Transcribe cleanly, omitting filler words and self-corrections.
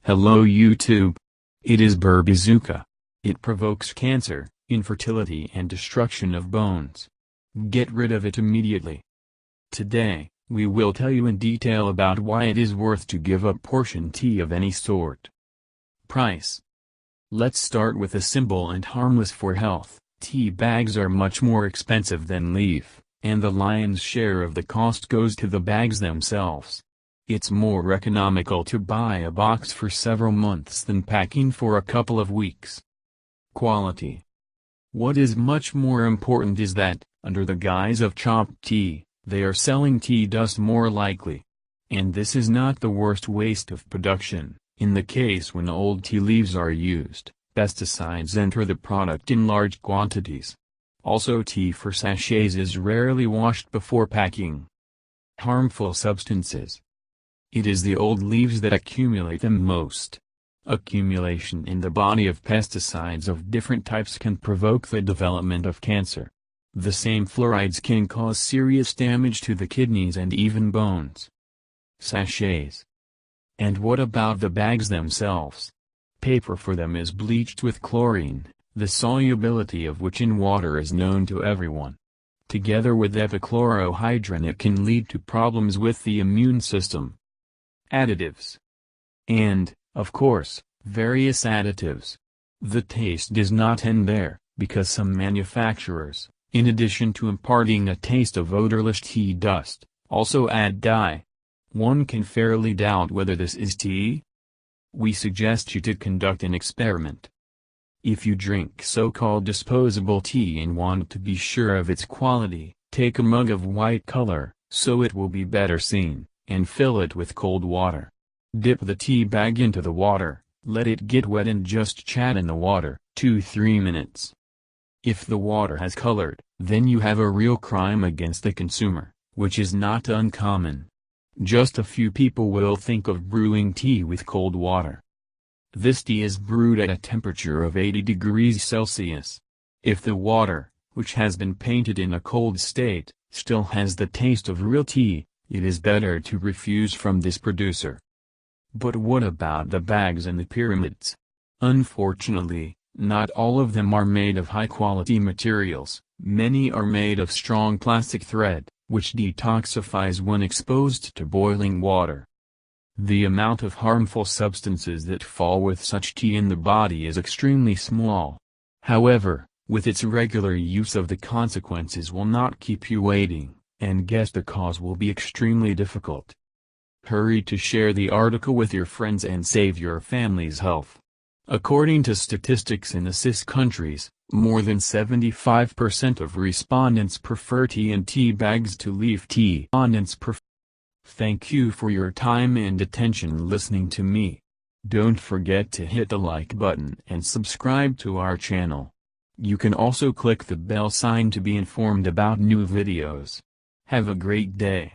Hello YouTube. It is Berbizooka. It provokes cancer, infertility and destruction of bones. Get rid of it immediately. Today, we will tell you in detail about why it is worth to give up portion tea of any sort. Price. Let's start with a simple and harmless for health. Tea bags are much more expensive than leaf, and the lion's share of the cost goes to the bags themselves. It's more economical to buy a box for several months than packing for a couple of weeks. Quality. What is much more important is that, under the guise of chopped tea, they are selling tea dust more likely. And this is not the worst waste of production. In the case when old tea leaves are used, pesticides enter the product in large quantities. Also, tea for sachets is rarely washed before packing. Harmful substances. It is the old leaves that accumulate them most. Accumulation in the body of pesticides of different types can provoke the development of cancer. The same fluorides can cause serious damage to the kidneys and even bones. Sachets. And what about the bags themselves? Paper for them is bleached with chlorine, the solubility of which in water is known to everyone. Together with epichlorohydrin, it can lead to problems with the immune system. Additives. And, of course, various additives. The taste does not end there, because some manufacturers, in addition to imparting a taste of odorless tea dust, also add dye. One can fairly doubt whether this is tea. We suggest you to conduct an experiment. If you drink so-called disposable tea and want to be sure of its quality, take a mug of white color, so it will be better seen, and fill it with cold water. Dip the tea bag into the water, let it get wet and just chat in the water, 2-3 minutes. If the water has colored, then you have a real crime against the consumer, which is not uncommon. Just a few people will think of brewing tea with cold water. This tea is brewed at a temperature of 80 degrees Celsius. If the water, which has been painted in a cold state, still has the taste of real tea, it is better to refuse from this producer. But what about the bags and the pyramids? Unfortunately, not all of them are made of high-quality materials. Many are made of strong plastic thread, which detoxifies when exposed to boiling water. The amount of harmful substances that fall with such tea in the body is extremely small. However, with its regular use the consequences will not keep you waiting, and guess the cause will be extremely difficult. Hurry to share the article with your friends and save your family's health. According to statistics in the CIS countries, more than 75% of respondents prefer tea and tea bags to leaf tea. Thank you for your time and attention listening to me. Don't forget to hit the like button and subscribe to our channel. You can also click the bell sign to be informed about new videos. Have a great day.